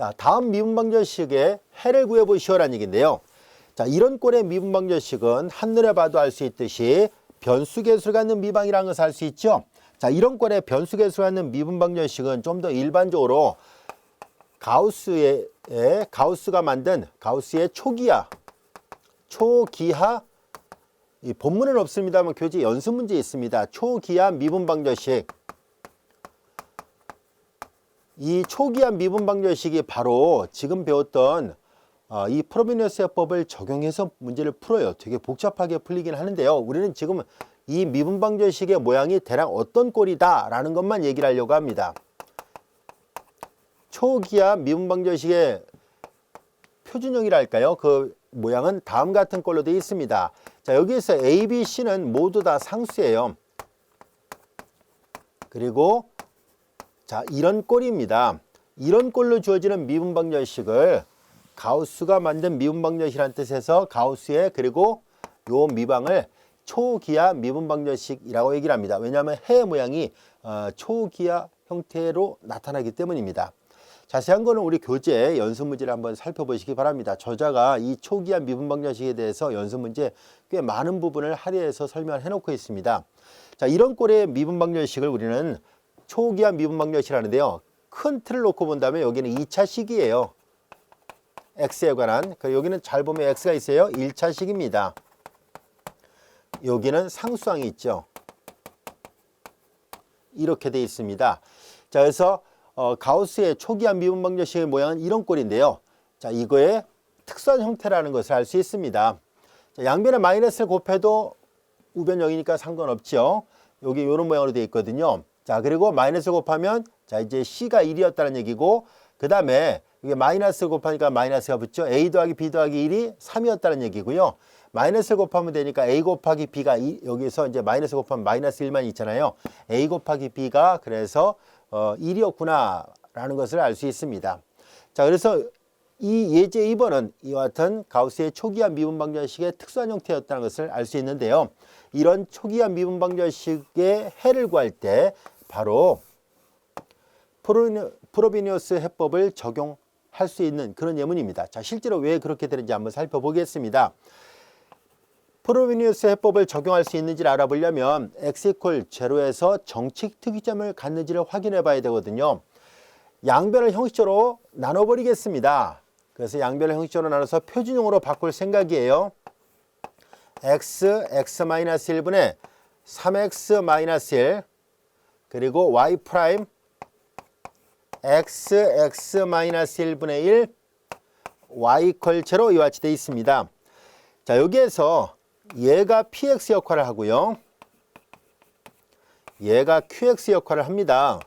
자, 다음 미분방정식의 해를 구해보시오라는 얘기인데요. 자, 이런 꼴의 미분방정식은 한눈에 봐도 알 수 있듯이 변수계수를 갖는 미방이라는 것을 알 수 있죠. 자, 이런 꼴의 변수계수를 갖는 미분방정식은 좀 더 일반적으로 가우스가 만든 가우스의 초기하 이 본문은 없습니다만 교재 연습 문제 있습니다. 초기하 미분방정식. 이 초기하 미분방정식이 바로 지금 배웠던 이 프로비니어스 해법을 적용해서 문제를 풀어요. 되게 복잡하게 풀리긴 하는데요. 우리는 지금 이 미분방정식의 모양이 대략 어떤 꼴이다 라는 것만 얘기를 하려고 합니다. 초기하 미분방정식의 표준형이랄까요? 그 모양은 다음 같은 꼴로 되어 있습니다. 자, 여기에서 A, B, C는 모두 다 상수예요. 그리고 자, 이런 꼴입니다. 이런 꼴로 주어지는 미분방정식을 가우스가 만든 미분방정식이라는 뜻에서 가우스의 그리고 요 미방을 초기하 미분방정식이라고 얘기를 합니다. 왜냐하면 해 모양이 초기하 형태로 나타나기 때문입니다. 자세한 거는 우리 교재 연습 문제를 한번 살펴보시기 바랍니다. 저자가 이 초기하 미분방정식에 대해서 연습 문제 꽤 많은 부분을 할애해서 설명을 해놓고 있습니다. 자, 이런 꼴의 미분방정식을 우리는 초기하 미분방정식이라는데요. 큰 틀을 놓고 본다면 여기는 2차 식이에요. x에 관한. 그리고 여기는 잘 보면 x가 있어요. 1차 식입니다. 여기는 상수항이 있죠. 이렇게 되어 있습니다. 자, 그래서 가우스의 초기하 미분방정식의 모양은 이런 꼴인데요. 자, 이거의 특수한 형태라는 것을 알 수 있습니다. 자, 양변에 마이너스를 곱해도 우변 0이니까 상관없죠. 여기 이런 모양으로 되어 있거든요. 자, 그리고 마이너스를 곱하면 자, 이제 C가 1이었다는 얘기고, 그 다음에 이게 마이너스를 곱하니까 마이너스가 붙죠. A 더하기 B 더하기 1이 3이었다는 얘기고요. 마이너스를 곱하면 되니까 A 곱하기 B가 여기서 이제 마이너스 곱하면 마이너스 1만 있잖아요. A 곱하기 B가 그래서 1이었구나 라는 것을 알 수 있습니다. 자, 그래서 이 예제 2번은 이와 같은 가우스의 초기하 미분방정식의 특수한 형태였다는 것을 알 수 있는데요. 이런 초기하 미분방정식의 해를 구할 때 바로 프로비니어스 해법을 적용할 수 있는 그런 예문입니다. 자, 실제로 왜 그렇게 되는지 한번 살펴보겠습니다. 프로비니어스 해법을 적용할 수 있는지를 알아보려면 x = 0에서 정칙 특이점을 갖는지를 확인해 봐야 되거든요. 양변을 형식적으로 나눠버리겠습니다. 그래서 양변을 형식적으로 나눠서 표준형으로 바꿀 생각이에요. x-1분의 3x-1 그리고 y 프라임 x-1분의 1 y = 0 이와 같이 되어 있습니다. 자, 여기에서 얘가 px 역할을 하고요. 얘가 qx 역할을 합니다.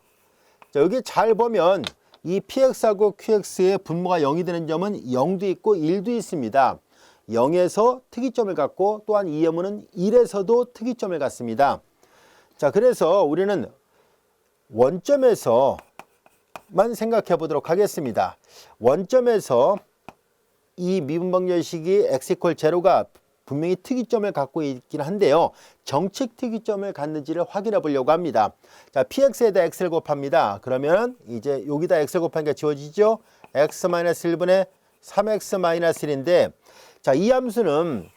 자, 여기 잘 보면 이 px하고 qx의 분모가 0이 되는 점은 0도 있고 1도 있습니다. 0에서 특이점을 갖고 또한 이 예문은 1에서도 특이점을 갖습니다. 자, 그래서 우리는 원점에서만 생각해 보도록 하겠습니다. 원점에서 이 미분방정식이 x = 0가 분명히 특이점을 갖고 있긴 한데요. 정칙 특이점을 갖는지를 확인해 보려고 합니다. 자, px에다 x를 곱합니다. 그러면 이제 여기다 x를 곱하니까 지워지죠? x-1분의 3x-1인데 자, 이 함수는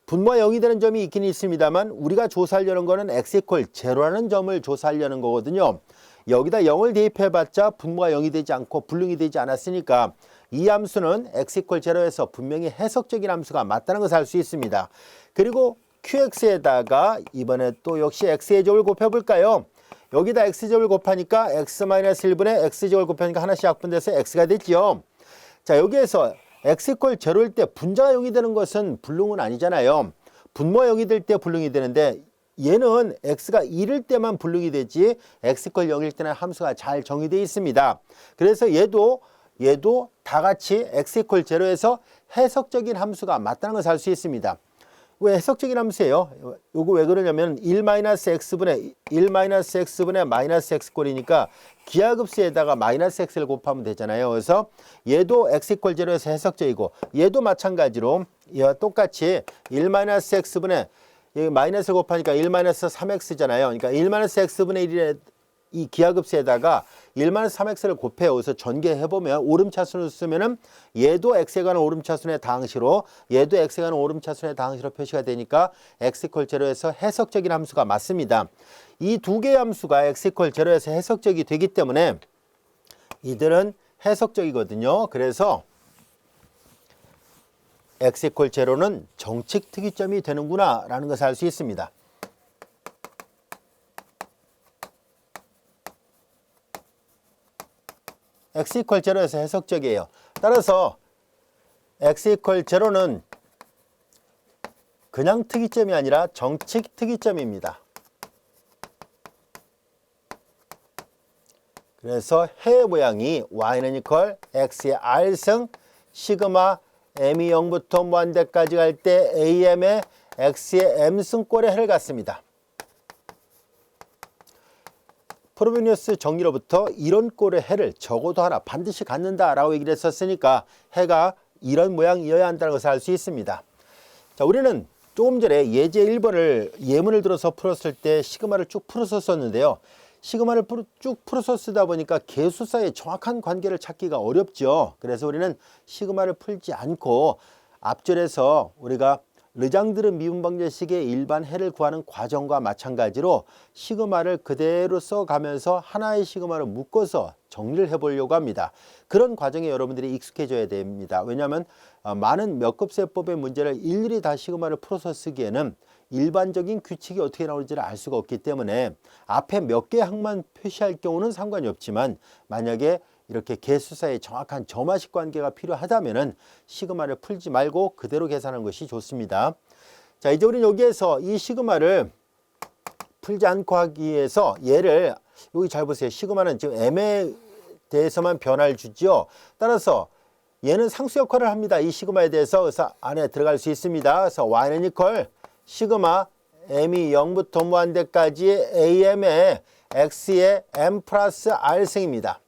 분모가 0이 되는 점이 있긴 있습니다만 우리가 조사하려는 거는 x = 0라는 점을 조사하려는 거거든요. 여기다 0을 대입해봤자 분모가 0이 되지 않고 불능이 되지 않았으니까 이 함수는 x = 0에서 분명히 해석적인 함수가 맞다는 것을 알 수 있습니다. 그리고 qx에다가 이번에 또 역시 x의 제곱을 곱해볼까요? 여기다 x제곱을 곱하니까 x-1분의 x제곱을 곱하니까 하나씩 약분돼서 x가 됐죠. 자, 여기에서 x = 0일 때 분자가 0이 되는 것은 불능은 아니잖아요. 분모가 0이 될 때 불능이 되는데 얘는 x가 1일 때만 불능이 되지 x = 0일 때는 함수가 잘 정의되어 있습니다. 그래서 얘도 다 같이 x = 0에서 해석적인 함수가 맞다는 것을 알 수 있습니다. 왜 해석적인 함수예요? 요거 왜 그러냐면 1-x분의 -x꼴이니까 기하급수에다가 -x를 곱하면 되잖아요. 그래서 얘도 x = 0에서 해석적이고 얘도 마찬가지로 얘와 똑같이 1-x분의 여기 마이너스 곱하니까 1-3x잖아요. 그러니까 1-x분의 1에 이 기하급수에다가 1-3x를 곱해서 전개해보면 오름차순을 쓰면은 얘도 x에 관한 오름차순의 다항시로 얘도 x에 관한 오름차순의 다항시로 표시가 되니까 x = 0에서 해석적인 함수가 맞습니다. 이 두 개의 함수가 x = 0에서 해석적이 되기 때문에 이들은 해석적이거든요. 그래서 x = 0는 정칙 특이점이 되는구나 라는 것을 알 수 있습니다. x = 0에서 해석적이에요. 따라서 x = 0는 그냥 특이점이 아니라 정칙 특이점입니다. 그래서 해 모양이 y는 이퀄 x의 r승 시그마 m이 0부터 무한대까지 갈 때 am의 x의 m승꼴의 해를 갖습니다. 프로비니우스 정리로부터 이런 꼴의 해를 적어도 하나 반드시 갖는다라고 얘기를 했었으니까 해가 이런 모양이어야 한다는 것을 알 수 있습니다. 자, 우리는 조금 전에 예제 1번을 예문을 들어서 풀었을 때 시그마를 쭉 풀어서 썼는데요. 시그마를 쭉 풀어서 쓰다 보니까 계수 사이의 정확한 관계를 찾기가 어렵죠. 그래서 우리는 시그마를 풀지 않고 앞줄에서 우리가 르장드르 미분방정식의 일반 해를 구하는 과정과 마찬가지로 시그마를 그대로 써가면서 하나의 시그마를 묶어서 정리를 해보려고 합니다. 그런 과정에 여러분들이 익숙해져야 됩니다. 왜냐하면 많은 몇급세법의 문제를 일일이 다 시그마를 풀어서 쓰기에는 일반적인 규칙이 어떻게 나오는지를 알 수가 없기 때문에 앞에 몇 개 항만 표시할 경우는 상관이 없지만 만약에 이렇게 개수사의 정확한 점화식 관계가 필요하다면은 시그마를 풀지 말고 그대로 계산하는 것이 좋습니다. 자, 이제 우리는 여기에서 이 시그마를 풀지 않고 하기 위해서 얘를 여기 잘 보세요. 시그마는 지금 m에 대해서만 변화를 주죠. 따라서 얘는 상수 역할을 합니다. 이 시그마에 대해서 그래서 안에 들어갈 수 있습니다. 그래서 y는 이퀄 시그마 m이 0부터 무한대까지 am의 x의 m 플러스 r승입니다.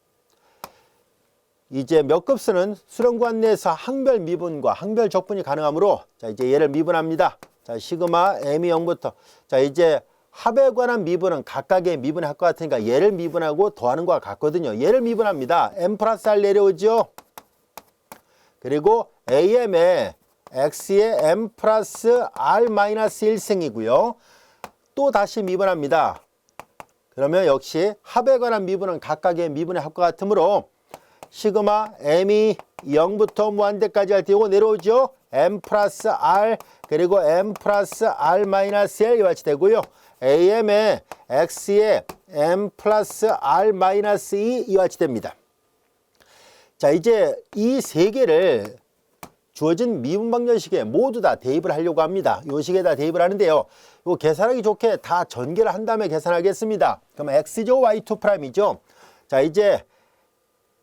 이제 몇 급수는 수렴구간 내에서 항별 미분과 항별 적분이 가능하므로 자 이제 얘를 미분합니다. 자 시그마 m이 0부터 자 이제 합에 관한 미분은 각각의 미분을 할 것 같으니까 얘를 미분하고 더하는 것과 같거든요. 얘를 미분합니다. m 플러스 r 내려오죠. 그리고 am의 x의 m 플러스 r 마이너스 1승이고요. 또 다시 미분합니다. 그러면 역시 합에 관한 미분은 각각의 미분을 할 것 같으므로 시그마 m이 0부터 무한대까지 할 때 이거 내려오죠. m 플러스 r 그리고 m 플러스 r 마이너스 1 이와 같이 되고요. am의 x의 m 플러스 r 마이너스 2 이와 같이 됩니다. 자 이제 이 세 개를 주어진 미분방정식에 모두 다 대입을 하려고 합니다. 이 식에다 대입을 하는데요. 이거 계산하기 좋게 다 전개를 한 다음에 계산하겠습니다. 그러면 x죠 y2'이죠. 자 이제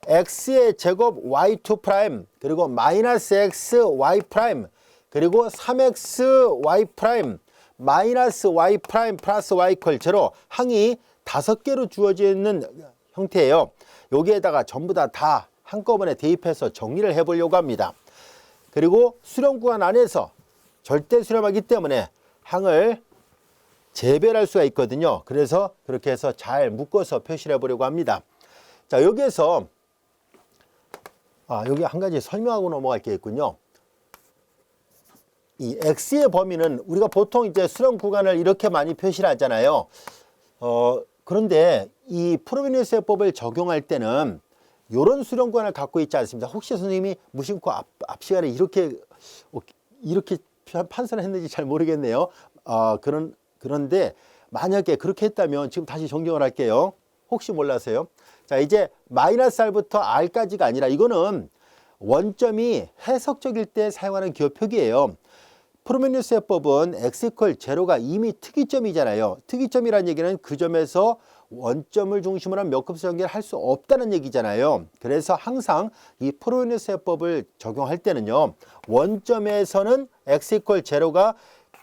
x의 제곱 y2' 그리고 마이너스 x y' 그리고 3x y' 마이너스 y' 플러스 y = 0 항이 5개로 주어져 있는 형태예요. 여기에다가 전부 다 한꺼번에 대입해서 정리를 해보려고 합니다. 그리고 수렴구간 안에서 절대 수렴하기 때문에 항을 재별할 수가 있거든요. 그래서 그렇게 해서 잘 묶어서 표시를 해보려고 합니다. 자 여기에서 여기 한 가지 설명하고 넘어갈 게 있군요. 이 x의 범위는 우리가 보통 이제 수렴 구간을 이렇게 많이 표시를 하잖아요. 그런데 이 프로비니우스 해법을 적용할 때는 이런 수렴 구간을 갖고 있지 않습니다. 혹시 선생님이 무심코 앞 시간에 이렇게 판단을 했는지 잘 모르겠네요. 그런데 만약에 그렇게 했다면 지금 다시 정정을 할게요. 혹시 몰라서요. 자 이제 마이너스 r부터 r까지가 아니라 이거는 원점이 해석적일 때 사용하는 기호 표기예요. 프로메니우스 해법은 x = 0가 이미 특이점이잖아요. 특이점이라는 얘기는 그 점에서 원점을 중심으로 한 몇 급수 전개를 할 수 없다는 얘기잖아요. 그래서 항상 이 프로메니우스 해법을 적용할 때는요. 원점에서는 x = 0가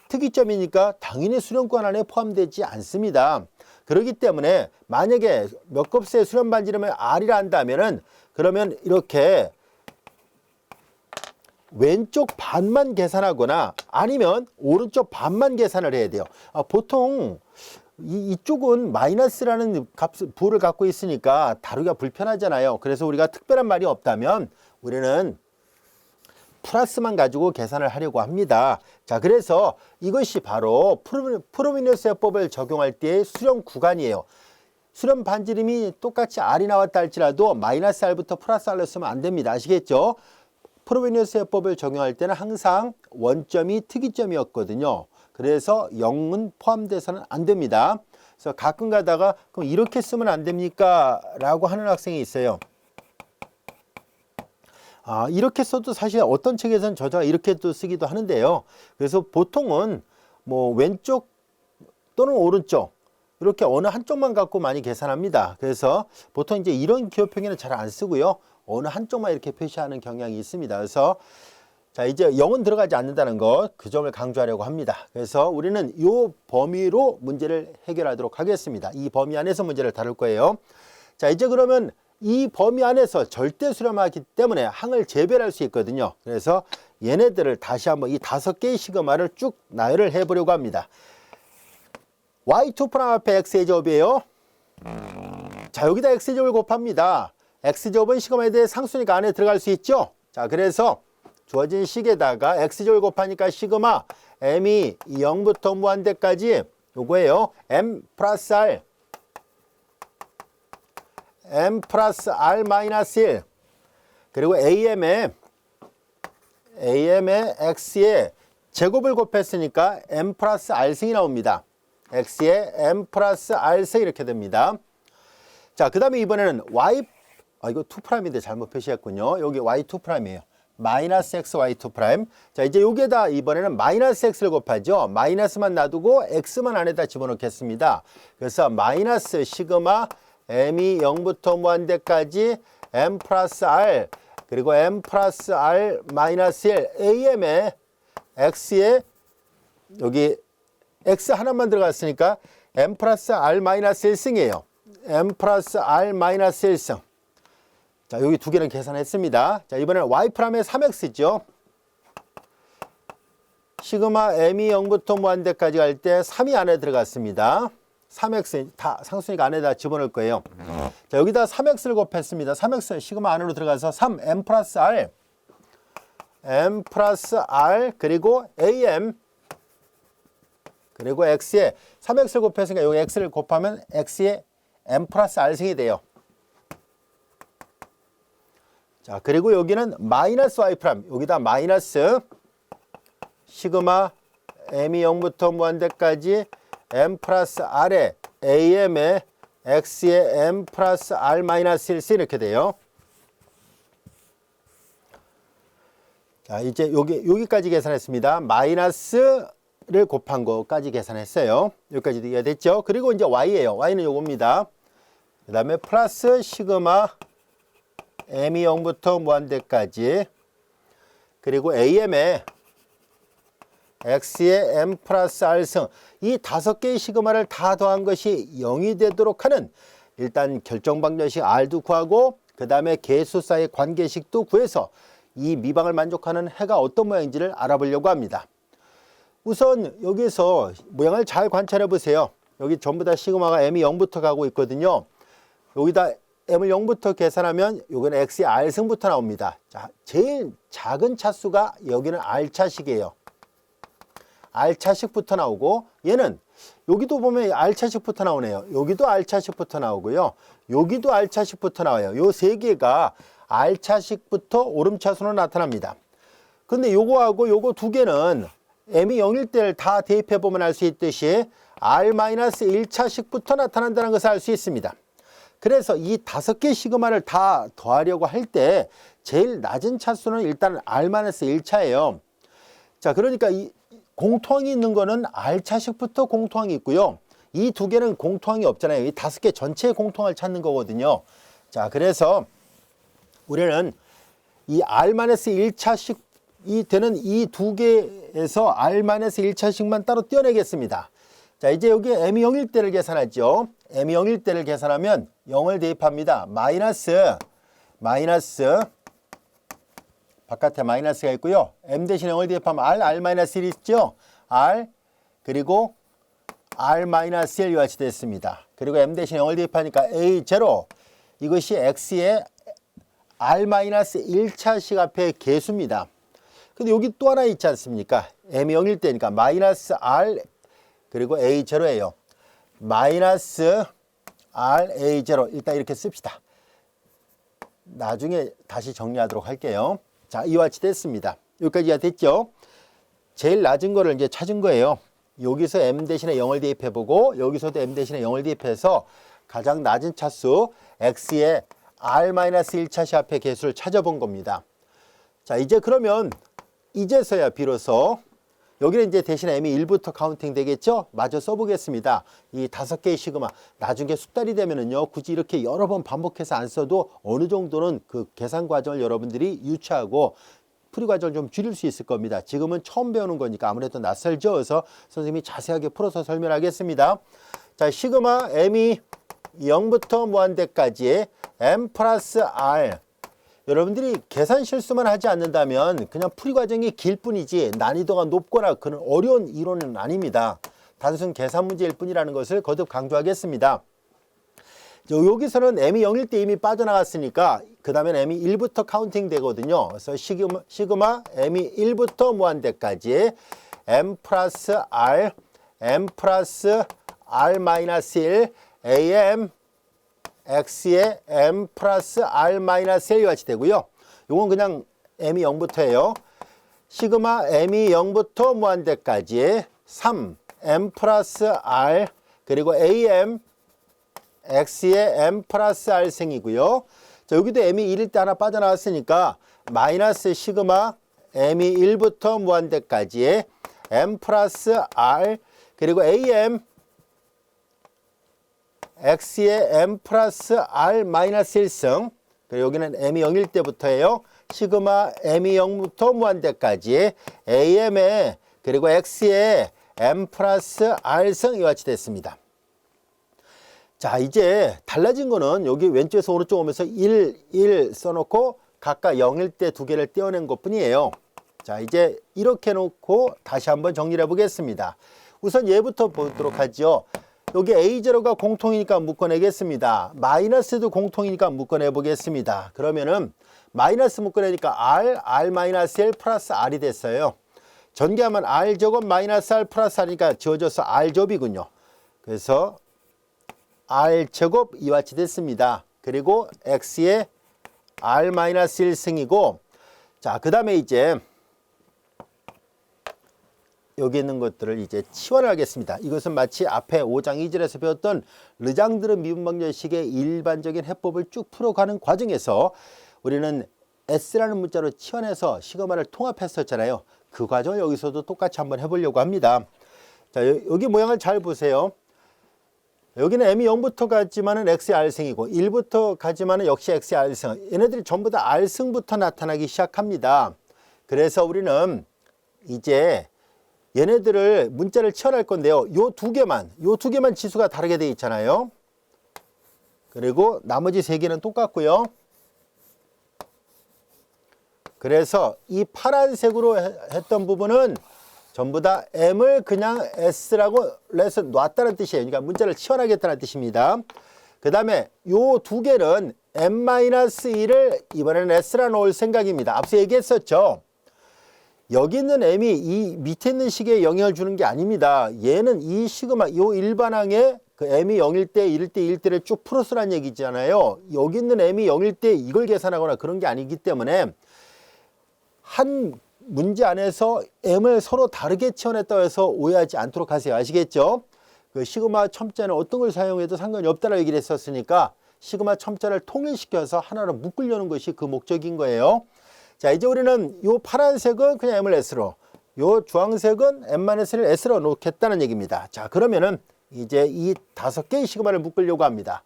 특이점이니까 당연히 수렴구간 안에 포함되지 않습니다. 그렇기 때문에 만약에 몇 급수의 수렴 반지름을 r이라 한다면은 그러면 이렇게 왼쪽 반만 계산하거나 아니면 오른쪽 반만 계산을 해야 돼요. 보통 이쪽은 마이너스라는 부호를 갖고 있으니까 다루기가 불편하잖아요. 그래서 우리가 특별한 말이 없다면 우리는 플러스만 가지고 계산을 하려고 합니다. 자, 그래서 이것이 바로 프로미너스 해법을 적용할 때의 수렴 구간이에요. 수렴 반지름이 똑같이 R이 나왔다 할지라도 마이너스 R부터 플러스 R로 쓰면 안 됩니다. 아시겠죠? 프로미너스 해법을 적용할 때는 항상 원점이 특이점이었거든요. 그래서 0은 포함돼서는 안 됩니다. 그래서 가끔 가다가 그럼 이렇게 쓰면 안 됩니까? 라고 하는 학생이 있어요. 이렇게 써도 사실 어떤 책에서는 저자가 이렇게 또 쓰기도 하는데요. 그래서 보통은 뭐 왼쪽 또는 오른쪽 이렇게 어느 한쪽만 갖고 많이 계산합니다. 그래서 보통 이제 이런 기호 표기는 잘 안 쓰고요. 어느 한쪽만 이렇게 표시하는 경향이 있습니다. 그래서 자, 이제 0은 들어가지 않는다는 것, 그 점을 강조하려고 합니다. 그래서 우리는 이 범위로 문제를 해결하도록 하겠습니다. 이 범위 안에서 문제를 다룰 거예요. 자, 이제 그러면 이 범위 안에서 절대 수렴하기 때문에 항을 재별할 수 있거든요. 그래서 얘네들을 다시 한번 이 5개의 시그마를 쭉 나열을 해보려고 합니다. y2' 앞에 x제곱이에요. 자, 여기다 x제곱을 곱합니다. x제곱은 시그마에 대해 상수니까 안에 들어갈 수 있죠. 자, 그래서 주어진 식에다가 x제곱을 곱하니까 시그마 m이 0부터 무한대까지 요거예요. m 플러스 r m 플러스 r 마이너스 1 그리고 am에 x의 제곱을 곱했으니까 m 플러스 r승이 나옵니다. x의 m 플러스 r승 이렇게 됩니다. 자, 그 다음에 이번에는 이거 2'인데 잘못 표시했군요. 여기 y2'이에요. 마이너스 x y2'. 자, 이제 여기에다 이번에는 마이너스 x를 곱하죠. 마이너스만 놔두고 x만 안에다 집어넣겠습니다. 그래서 마이너스 시그마 m이 0부터 무한대까지 m 플러스 r 그리고 m 플러스 r 마이너스 1 am에 x에 여기 x 하나만 들어갔으니까 m 플러스 r 마이너스 1승이에요. m 플러스 r 마이너스 1승. 자, 여기 두 개는 계산했습니다. 자, 이번에는 y''의 3x죠. 시그마 m이 0부터 무한대까지 갈 때 3이 안에 들어갔습니다. 3x 다 상수니까 안에다 집어넣을 거예요. 자, 여기다 3x를 곱했습니다. 3x 시그마 안으로 들어가서 3 m 플러스 r 그리고 am 그리고 x에 3x를 곱했으니까 여기 x를 곱하면 x에 m 플러스 r승이 돼요. 자, 그리고 여기는 마이너스 y', 여기다 마이너스 시그마 m이 0부터 무한대까지 m 플러스 r에 am에 x에 m 플러스 r 마이너스 1 이렇게 돼요. 자, 이제 여기까지 계산했습니다. 마이너스를 곱한 거까지 계산했어요. 여기까지 이해됐죠? 그리고 이제 y예요. y는 요겁니다. 그 다음에 플러스 시그마 m이 0부터 무한대까지 그리고 am에 x의 m 플러스 r승 이 5개의 시그마를 다 더한 것이 0이 되도록 하는 일단 결정방정식 r도 구하고 그 다음에 개수사의 관계식도 구해서 이 미방을 만족하는 해가 어떤 모양인지를 알아보려고 합니다. 우선 여기서 모양을 잘 관찰해 보세요. 여기 전부 다 시그마가 m이 0부터 가고 있거든요. 여기다 m을 0부터 계산하면 여기는 x의 r승부터 나옵니다. 자, 제일 작은 차수가 여기는 r차식이에요. r차식부터 나오고 얘는 여기도 보면 r차식부터 나오네요. 여기도 r차식부터 나오고요. 여기도 r차식부터 나와요. 요 세 개가 r차식부터 오름차수로 나타납니다. 근데 요거하고 요거 두 개는 m이 0일 때를 다 대입해 보면 알 수 있듯이 r-1차식부터 나타난다는 것을 알 수 있습니다. 그래서 이 5개 시그마를 다 더하려고 할 때 제일 낮은 차수는 일단 r-1차예요. 자, 그러니까 이 공통항이 있는 거는 r차식부터 공통항이 있고요. 이 두 개는 공통항이 없잖아요. 이 5개 전체의 공통항을 찾는 거거든요. 자, 그래서 우리는 이 r-1차식이 되는 이 두 개에서 r-1차식만 따로 떼어내겠습니다. 자, 이제 여기 m이 0일 때를 계산하죠. m이 0일 때를 계산하면 0을 대입합니다. 마이너스 바깥에 마이너스가 있고요. m 대신 0을 대입하면 r-1 있죠. r 그리고 R-1 이와 같이 됐습니다. 그리고 M 대신 0을 대입하니까 A0 이것이 X의 R-1차 앞의 개수입니다. 근데 여기 또 하나 있지 않습니까? M이 0일 때니까 마이너스 R 그리고 A0예요. 마이너스 R A0 일단 이렇게 씁시다. 나중에 다시 정리하도록 할게요. 자, 이와 같이 됐습니다. 여기까지가 됐죠? 제일 낮은 거를 이제 찾은 거예요. 여기서 M 대신에 0을 대입해보고 여기서도 M 대신에 0을 대입해서 가장 낮은 차수 X의 R-1차 앞의 개수를 찾아본 겁니다. 자, 이제 그러면 이제서야 비로소 여기는 이제 대신에 M이 1부터 카운팅 되겠죠? 마저 써보겠습니다. 이 5개의 시그마 나중에 숙달이 되면은요 굳이 이렇게 여러 번 반복해서 안 써도 어느 정도는 그 계산 과정을 여러분들이 유추하고 풀이 과정을 좀 줄일 수 있을 겁니다. 지금은 처음 배우는 거니까 아무래도 낯설죠. 그래서 선생님이 자세하게 풀어서 설명하겠습니다. 자, 시그마 M이 0부터 무한대까지 M 플러스 R 여러분들이 계산 실수만 하지 않는다면 그냥 풀이 과정이 길 뿐이지 난이도가 높거나 그런 어려운 이론은 아닙니다. 단순 계산 문제일 뿐이라는 것을 거듭 강조하겠습니다. 여기서는 M이 0일 때 이미 빠져나갔으니까 그 다음엔 M이 1부터 카운팅 되거든요. 그래서 시그마 M이 1부터 무한대까지 M 플러스 R, M 플러스 R 마이너스 1, AM X의 M 플러스 R 마이너스 1과 같이 되고요. 이건 그냥 M이 0부터예요. 시그마 M이 0부터 무한대까지 3 M 플러스 R 그리고 AM X의 M 플러스 R 생이고요. 자, 여기도 M이 1일 때 하나 빠져나왔으니까 마이너스 시그마 M이 1부터 무한대까지 M 플러스 R 그리고 AM X의 M 플러스 R 마이너스 1승 그리고 여기는 M이 0일 때부터예요. 시그마 M이 0부터 무한대까지 AM의 그리고 X의 M 플러스 R승 이와 같이 됐습니다. 자, 이제 달라진 거는 여기 왼쪽에서 오른쪽 오면서 1 써놓고 각각 0일 때 두 개를 떼어낸 것 뿐이에요. 자, 이제 이렇게 놓고 다시 한번 정리를 해보겠습니다. 우선 얘부터 보도록 하죠. 여기 A0가 공통이니까 묶어내겠습니다. 마이너스도 공통이니까 묶어내보겠습니다. 그러면은 마이너스 묶어내니까 R-1 플러스 R이 됐어요. 전개하면 R제곱 마이너스 R 플러스 R이니까 지워져서 R제곱이군요. 그래서 R제곱 이와 같이 됐습니다. 그리고 X의 R-1승이고 자, 그 다음에 이제 여기 있는 것들을 이제 치환을 하겠습니다. 이것은 마치 앞에 5장 2절에서 배웠던 르장드르 미분방정식의 일반적인 해법을 쭉 풀어가는 과정에서 우리는 S라는 문자로 치환해서 시그마를 통합했었잖아요. 그 과정을 여기서도 똑같이 한번 해보려고 합니다. 자, 여기 모양을 잘 보세요. 여기는 M이 0부터 가지만은 X의 R승이고 1부터 가지만은 역시 X의 R승. 얘네들이 전부 다 R승부터 나타나기 시작합니다. 그래서 우리는 이제 얘네들을 문자를 치환할 건데요. 요 두 개만 지수가 다르게 되어 있잖아요. 그리고 나머지 세 개는 똑같고요. 그래서 이 파란색으로 했던 부분은 전부 다 M을 그냥 S라고 레서 놨다는 뜻이에요. 그러니까 문자를 치환하겠다는 뜻입니다. 그 다음에 요 두 개는 M-1을 이번에는 S라 놓을 생각입니다. 앞서 얘기했었죠. 여기 있는 M이 이 밑에 있는 식에 영향을 주는 게 아닙니다. 얘는 이 시그마, 요 일반항에 그 M이 0일 때, 1일 때, 1일 때를 쭉 풀어쓰라는 얘기잖아요. 여기 있는 M이 0일 때 이걸 계산하거나 그런 게 아니기 때문에 한 문제 안에서 M을 서로 다르게 치환했다고 해서 오해하지 않도록 하세요. 아시겠죠? 그 시그마 첨자는 어떤 걸 사용해도 상관이 없다라고 얘기를 했었으니까 시그마 첨자를 통일시켜서 하나로 묶으려는 것이 그 목적인 거예요. 자, 이제 우리는 요 파란색은 그냥 M을 S로, 요 주황색은 M-1을 S로 놓겠다는 얘기입니다. 자, 그러면은 이제 이 5개의 시그마를 묶으려고 합니다.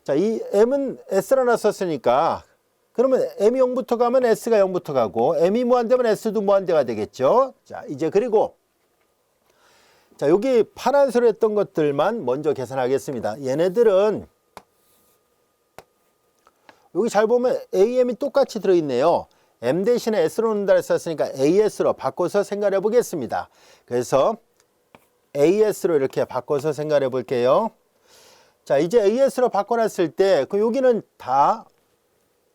자, 이 M은 S로 놨었으니까 그러면 M이 0부터 가면 S가 0부터 가고 M이 무한대면 S도 무한대가 되겠죠. 자, 이제 그리고 자, 여기 파란색으로 했던 것들만 먼저 계산하겠습니다. 얘네들은 여기 잘 보면 AM이 똑같이 들어있네요. M 대신에 S로 놓는다 했었으니까 AS로 바꿔서 생각해 보겠습니다. 그래서 AS로 이렇게 바꿔서 생각해 볼게요. 자, 이제 AS로 바꿔놨을 때, 그 여기는 다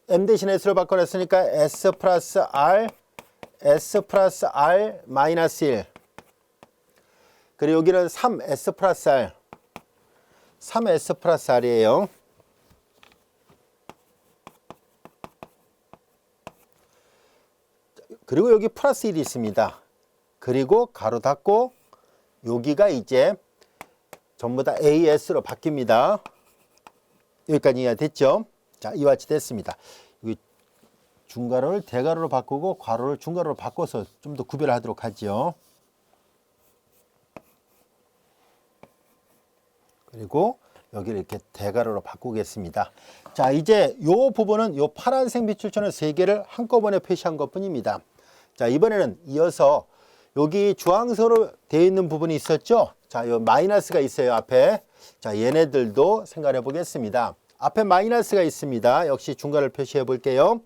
M 대신 S로 바꿔놨으니까 S 플러스 R 마이너스 1. 그리고 여기는 3S 플러스 R. 3S 플러스 R이에요. 그리고 여기 플러스 1이 있습니다. 그리고 가로 닫고 여기가 이제 전부 다 AS로 바뀝니다. 여기까지 이해됐죠? 자, 이와 같이 됐습니다. 여기 중괄호를 대괄호로 바꾸고 괄호를 중괄호로 바꿔서 좀 더 구별하도록 하죠. 그리고 여기를 이렇게 대괄호로 바꾸겠습니다. 자, 이제 요 부분은 요 파란색 밑줄처럼 세 개를 한꺼번에 표시한 것 뿐입니다. 자, 이번에는 이어서 여기 주황색으로 되어 있는 부분이 있었죠? 자, 요 마이너스가 있어요, 앞에. 자, 얘네들도 생각해 보겠습니다. 앞에 마이너스가 있습니다. 역시 중괄호를 표시해 볼게요.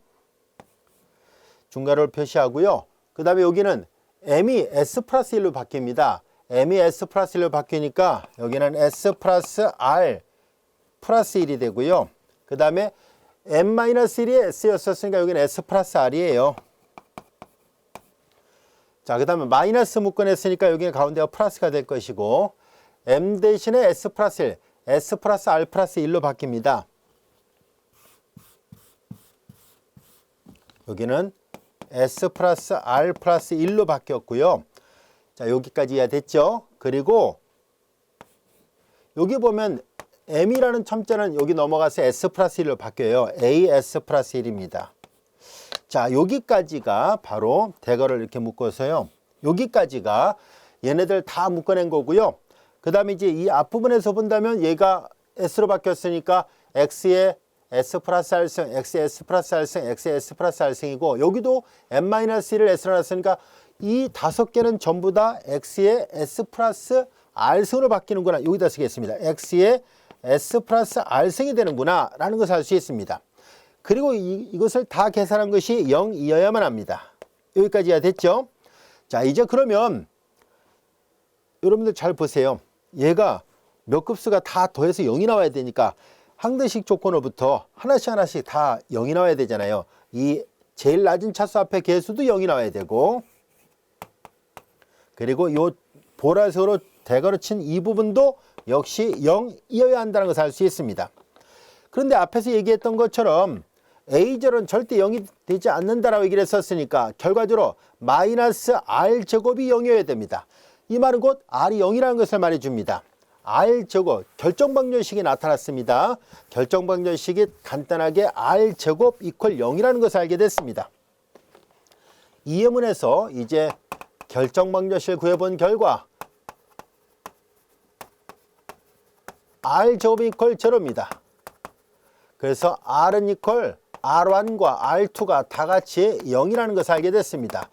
중괄호를 표시하고요. 그 다음에 여기는 M이 S 플러스 1로 바뀝니다. M이 S 플러스 1로 바뀌니까 여기는 S 플러스 R 플러스 1이 되고요. 그 다음에 M-1이 S였었으니까 여기는 S 플러스 R이에요. 자, 그 다음에 마이너스 묶어냈으니까 여기는 가운데가 플러스가 될 것이고, M 대신에 S 플러스 1, S 플러스 R 플러스 1로 바뀝니다. 여기는 S 플러스 R 플러스 1로 바뀌었고요. 자, 여기까지 이해됐죠? 그리고 여기 보면 M이라는 첨자는 여기 넘어가서 S 플러스 1로 바뀌어요. AS 플러스 1입니다. 자, 여기까지가 바로 대괄호를 이렇게 묶어서요. 여기까지가 얘네들 다 묶어낸 거고요. 그 다음에 이제 이 앞부분에서 본다면 얘가 S로 바뀌었으니까 X에 S 플러스 R승, XS 플러스 R승, XS 플러스 R승이고, 여기도 M-1을 S로 놨으니까 이 다섯 개는 전부 다 X에 S 플러스 R승으로 바뀌는구나. 여기다 쓰겠습니다. X에 S 플러스 R승이 되는구나 라는 것을 알 수 있습니다. 그리고 이것을 다 계산한 것이 0이어야만 합니다. 여기까지 이해됐죠? 자, 이제 그러면 여러분들 잘 보세요. 얘가 몇 급수가 다 더해서 0이 나와야 되니까 항등식 조건으로부터 하나씩 다 0이 나와야 되잖아요. 이 제일 낮은 차수 앞에 개수도 0이 나와야 되고, 그리고 요 보라색으로 대괄호 친 이 부분도 역시 0이어야 한다는 것을 알 수 있습니다. 그런데 앞에서 얘기했던 것처럼 A0은 절대 0이 되지 않는다라고 얘기를 했었으니까 결과적으로 마이너스 R제곱이 0이어야 됩니다. 이 말은 곧 R이 0이라는 것을 말해줍니다. R제곱, 결정방정식이 나타났습니다. 결정방정식이 간단하게 R제곱 이퀄 0이라는 것을 알게 됐습니다. 이 예문에서 이제 결정방정식을 구해본 결과 R제곱 이퀄 제로입니다. 그래서 R은 이퀄 R1과 R2가 다 같이 0이라는 것을 알게 됐습니다.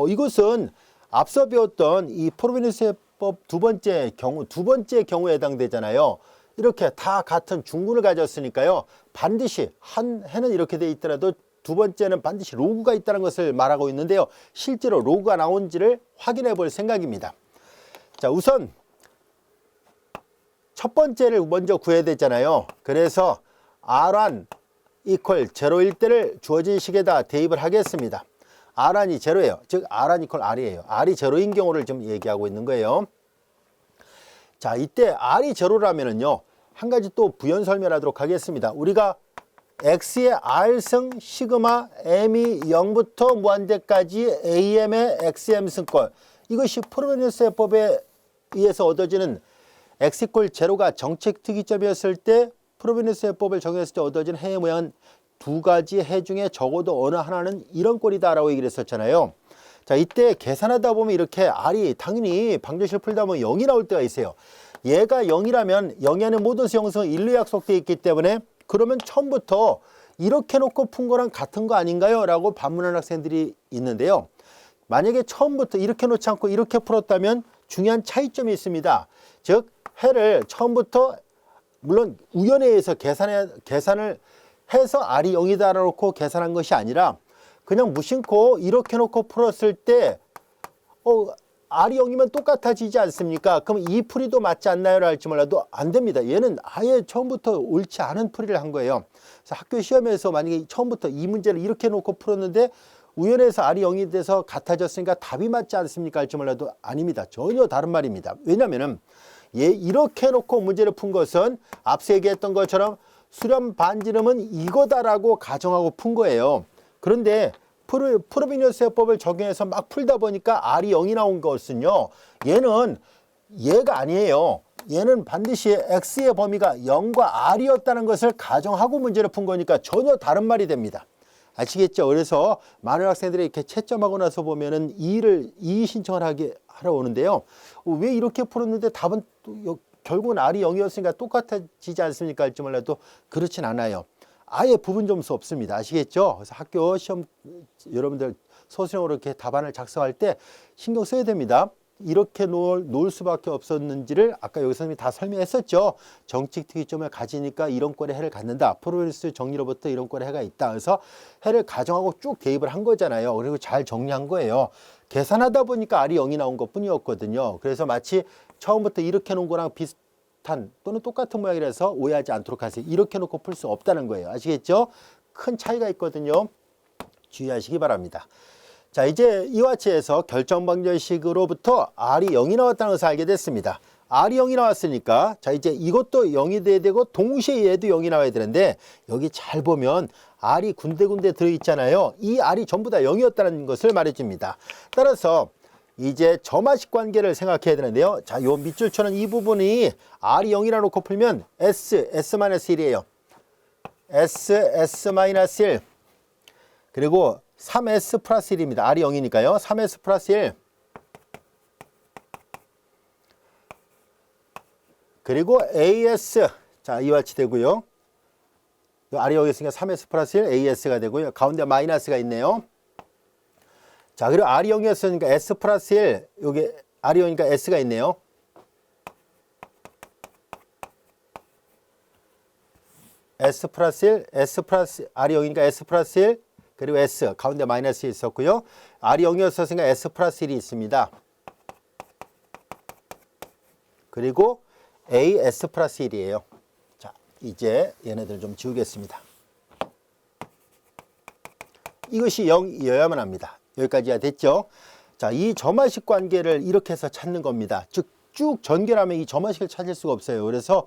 이것은 앞서 배웠던 이 프로베니우스법 두 번째 경우에 해당되잖아요. 이렇게 다 같은 중군을 가졌으니까요. 반드시 한 해는 이렇게 돼 있더라도 두 번째는 반드시 로그가 있다는 것을 말하고 있는데요. 실제로 로그가 나온지를 확인해 볼 생각입니다. 자, 우선 첫 번째를 먼저 구해야 되잖아요. 그래서 R1 이퀄 제로일 때를 주어진 식에다 대입을 하겠습니다. R1이 제로예요. 즉 R1 이퀄 R이에요. R이 제로인 경우를 좀 얘기하고 있는 거예요. 자, 이때 R이 제로라면은요, 한 가지 또 부연 설명하도록 하겠습니다. 우리가 X의 R승 시그마 M이 0부터 무한대까지 AM의 XM 승권, 이것이 프로베니우스법에 의해서 얻어지는 X 이퀄 제로가 정책 특이점이었을 때 프로베니우스법을 적용했을 때 얻어진 해의 모양은 두 가지 해 중에 적어도 어느 하나는 이런 꼴이다라고 얘기를 했었잖아요. 자, 이때 계산하다 보면 이렇게 R이 당연히 방정식을 풀다 보면 0이 나올 때가 있어요. 얘가 0이라면 0이 안에 모든 수형성은 1로 약속되어 있기 때문에 그러면 처음부터 이렇게 놓고 푼 거랑 같은 거 아닌가요? 라고 반문하는 학생들이 있는데요. 만약에 처음부터 이렇게 놓지 않고 이렇게 풀었다면 중요한 차이점이 있습니다. 즉 해를 처음부터 물론 우연에 의해서 계산을 해서 R이 0이다 놓고 계산한 것이 아니라 그냥 무심코 이렇게 놓고 풀었을 때 R이 0이면 똑같아지지 않습니까? 그럼 이 풀이도 맞지 않나요? 할지 몰라도 안 됩니다. 얘는 아예 처음부터 옳지 않은 풀이를 한 거예요. 그래서 학교 시험에서 만약에 처음부터 이 문제를 이렇게 놓고 풀었는데 우연해서 R이 0이 돼서 같아졌으니까 답이 맞지 않습니까? 할지 몰라도 아닙니다. 전혀 다른 말입니다. 왜냐면은 이렇게 놓고 문제를 푼 것은 앞서 얘기했던 것처럼 수렴 반지름은 이거다라고 가정하고 푼 거예요. 그런데 프로비니어스 해법을 적용해서 막 풀다 보니까 R이 0이 나온 것은요. 얘가 아니에요. 얘는 반드시 X의 범위가 0과 R이었다는 것을 가정하고 문제를 푼 거니까 전혀 다른 말이 됩니다. 아시겠죠? 그래서 많은 학생들이 이렇게 채점하고 나서 보면은 이의 신청을 하러 오는데요. 왜 이렇게 풀었는데 답은 또 결국은 R이 0이었으니까 똑같아지지 않습니까? 할지 몰라도 그렇진 않아요. 아예 부분 점수 없습니다. 아시겠죠? 그래서 학교 시험 여러분들 소수형으로 이렇게 답안을 작성할 때 신경 써야 됩니다. 이렇게 놓을 수밖에 없었는지를 아까 여기 선생님이 다 설명했었죠. 정칙 특이점을 가지니까 이론권의 해를 갖는다. 프로비니어스 정리로부터 이론권의 해가 있다. 그래서 해를 가정하고 쭉 대입을 한 거잖아요. 그리고 잘 정리한 거예요. 계산하다 보니까 R이 0이 나온 것 뿐이었거든요. 그래서 마치 처음부터 이렇게 놓은 거랑 비슷한 또는 똑같은 모양이라서 오해하지 않도록 하세요. 이렇게 놓고 풀 수 없다는 거예요. 아시겠죠? 큰 차이가 있거든요. 주의하시기 바랍니다. 자, 이제 이와 같이해서 결정방정식으로부터 R이 0이 나왔다는 것을 알게 됐습니다. R이 0이 나왔으니까 자 이제 이것도 0이 돼야 되고 동시에 얘도 0이 나와야 되는데 여기 잘 보면 R이 군데군데 들어있잖아요. 이 R이 전부 다 0이었다는 것을 말해줍니다. 따라서 이제 점화식 관계를 생각해야 되는데요. 자, 요 밑줄쳐는 이 부분이 R이 0이라 놓고 풀면 S-1이에요. S-1 그리고 3S 플러스 1입니다. R이 0이니까요. 3S 플러스 1 그리고 AS 자 이와 같이 되고요. R이 0이었으니까 3S 플러스 1 AS가 되고요. 가운데 마이너스가 있네요. 자 그리고 R이 0이었으니까 S 플러스 1 여기 R이 0이니까 S가 있네요. S 플러스 1 S 플러스 R이 0이니까 S 플러스 1 그리고 S 가운데 마이너스 있었고요. R이 0이었으니까 S 플러스 1이 있습니다. 그리고 AS 플러스 1이에요. 자, 이제 얘네들 좀 지우겠습니다. 이것이 0이어야만 합니다. 여기까지야 됐죠? 자, 이 점화식 관계를 이렇게 해서 찾는 겁니다. 즉, 쭉 전개하면 이 점화식을 찾을 수가 없어요. 그래서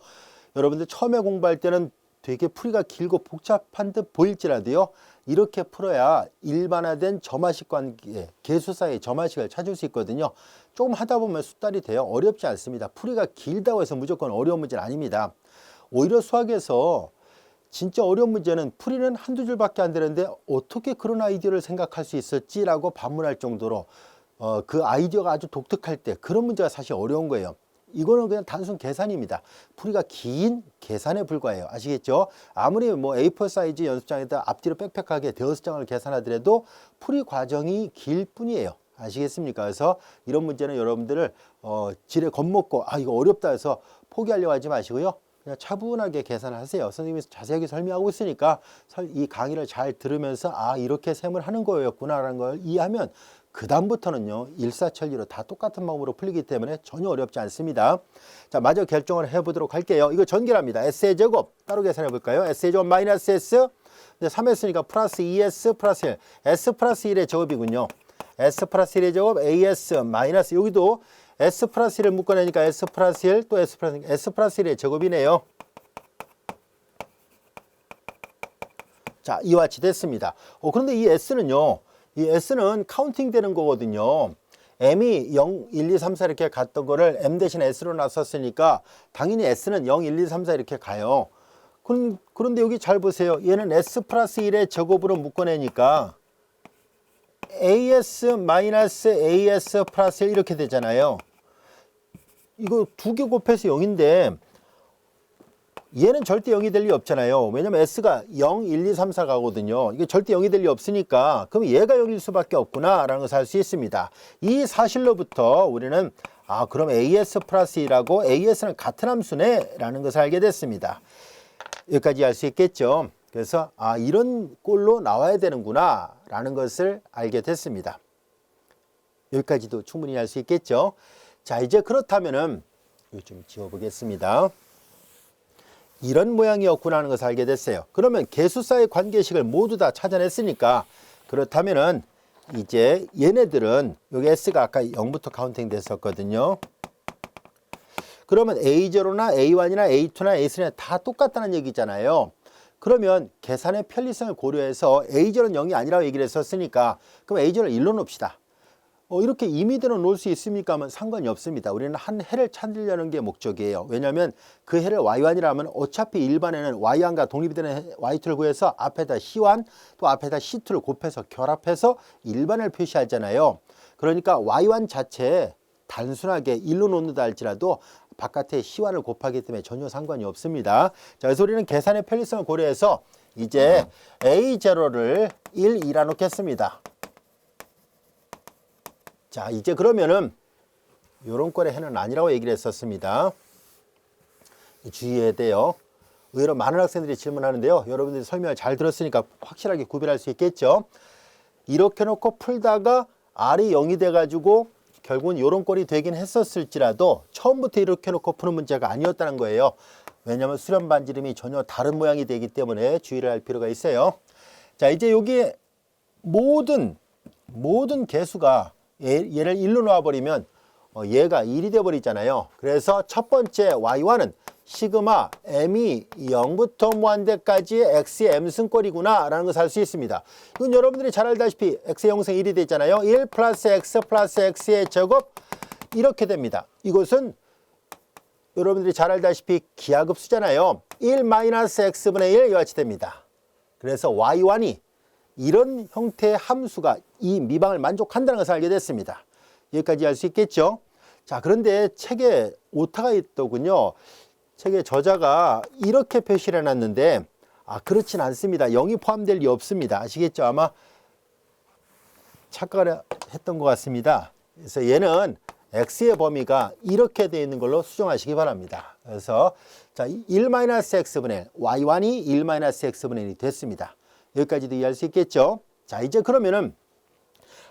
여러분들 처음에 공부할 때는 되게 풀이가 길고 복잡한 듯 보일지라도요. 이렇게 풀어야 일반화된 점화식 관계, 계수사의 점화식을 찾을 수 있거든요. 조금 하다 보면 숫달이 돼요. 어렵지 않습니다. 풀이가 길다고 해서 무조건 어려운 문제는 아닙니다. 오히려 수학에서 진짜 어려운 문제는 풀이는 한두 줄밖에 안 되는데 어떻게 그런 아이디어를 생각할 수 있었지라고 반문할 정도로 그 아이디어가 아주 독특할 때 그런 문제가 사실 어려운 거예요. 이거는 그냥 단순 계산입니다. 풀이가 긴 계산에 불과해요. 아시겠죠? 아무리 뭐 A4 사이즈 연습장에다 앞뒤로 빽빽하게 대여섯 장을 계산하더라도 풀이 과정이 길 뿐이에요. 아시겠습니까? 그래서 이런 문제는 여러분들을 지레 겁먹고 이거 어렵다 해서 포기하려고 하지 마시고요. 그냥 차분하게 계산을 하세요. 선생님이 자세하게 설명하고 있으니까 이 강의를 잘 들으면서 이렇게 셈을 하는 거였구나라는 걸 이해하면 그 다음부터는요 일사천리로 다 똑같은 방법으로 풀리기 때문에 전혀 어렵지 않습니다. 자, 마저 결정을 해보도록 할게요. 이거 전개랍니다. S의 제곱 따로 계산해 볼까요? S의 제곱 마이너스 S 3S니까 플러스 2S 플러스 1 S 플러스 1의 제곱이군요. S 플러스 1의 제곱 AS 마이너스 여기도 S 플러스 1을 묶어내니까 S 플러스 1 또 S 플러스 1의 제곱이네요. 자, 이와 같이 됐습니다. 그런데 이 S는요 이 S는 카운팅 되는 거거든요. M이 0, 1, 2, 3, 4 이렇게 갔던 거를 M 대신 S로 놨었으니까 당연히 S는 0, 1, 2, 3, 4 이렇게 가요. 그런데 여기 잘 보세요. 얘는 S 플러스 1의 제곱으로 묶어내니까 AS 마이너스 AS 플러스 1 이렇게 되잖아요. 이거 두 개 곱해서 0인데 얘는 절대 0이 될 리 없잖아요. 왜냐면 S가 0, 1, 2, 3, 4 가거든요. 이게 절대 0이 될 리 없으니까 그럼 얘가 0일 수밖에 없구나 라는 것을 알 수 있습니다. 이 사실로부터 우리는 그럼 AS 플러스 2라고 AS는 같은 함수네 라는 것을 알게 됐습니다. 여기까지 알 수 있겠죠. 그래서 이런 꼴로 나와야 되는구나 라는 것을 알게 됐습니다. 여기까지도 충분히 알 수 있겠죠. 자, 이제 그렇다면은 이거 좀 지워보겠습니다. 이런 모양이었구나 하는 것을 알게 됐어요. 그러면 개수사의 관계식을 모두 다 찾아냈으니까 그렇다면은 이제 얘네들은 여기 S가 아까 0부터 카운팅 됐었거든요. 그러면 A0나 A1이나 A2나 A3나 다 똑같다는 얘기잖아요. 그러면 계산의 편리성을 고려해서 A0은 0이 아니라고 얘기를 했었으니까 그럼 A0을 1로 놓읍시다. 이렇게 임의대로 놓을 수 있습니까 하면 상관이 없습니다. 우리는 한 해를 찾으려는 게 목적이에요. 왜냐하면 그 해를 Y1이라 하면 어차피 일반에는 Y1과 독립이 되는 Y2를 구해서 앞에다 C1 또 앞에다 C2를 곱해서 결합해서 일반을 표시하잖아요. 그러니까 Y1 자체에 단순하게 1로 놓는다 할지라도 바깥에 C1을 곱하기 때문에 전혀 상관이 없습니다. 자, 그래서 우리는 계산의 편리성을 고려해서 이제 A0를 1, 2라 놓겠습니다. 자, 이제 그러면은 요런 꼴의 해는 아니라고 얘기를 했었습니다. 주의해야 돼요. 의외로 많은 학생들이 질문하는데요. 여러분들이 설명을 잘 들었으니까 확실하게 구별할 수 있겠죠. 이렇게 놓고 풀다가 R이 0이 돼가지고 결국은 요런 꼴이 되긴 했었을지라도 처음부터 이렇게 놓고 푸는 문제가 아니었다는 거예요. 왜냐하면 수렴 반지름이 전혀 다른 모양이 되기 때문에 주의를 할 필요가 있어요. 자, 이제 여기에 모든 개수가 얘를 1로 놓아버리면 얘가 1이 돼버리잖아요. 그래서 첫 번째 Y1은 시그마 M이 0부터 무한대까지의 X의 M승꼴이구나 라는 것을 알 수 있습니다. 이건 여러분들이 잘 알다시피 X의 형성 1이 되잖아요. 1 플러스 X 플러스 X의 제곱 이렇게 됩니다. 이것은 여러분들이 잘 알다시피 기하급수잖아요. 1 마이너스 X분의 1 이와 같이 됩니다. 그래서 Y1이 이런 형태의 함수가 이 미방을 만족한다는 것을 알게 됐습니다. 여기까지 알 수 있겠죠? 자, 그런데 책에 오타가 있더군요. 책의 저자가 이렇게 표시를 해놨는데 그렇진 않습니다. 0이 포함될 리 없습니다. 아시겠죠? 아마 착각을 했던 것 같습니다. 그래서 얘는 X의 범위가 이렇게 되어 있는 걸로 수정하시기 바랍니다. 그래서 자, 1-X분의 1, Y1이 1-X분의 1이 됐습니다. 여기까지도 이해할 수 있겠죠? 자, 이제 그러면은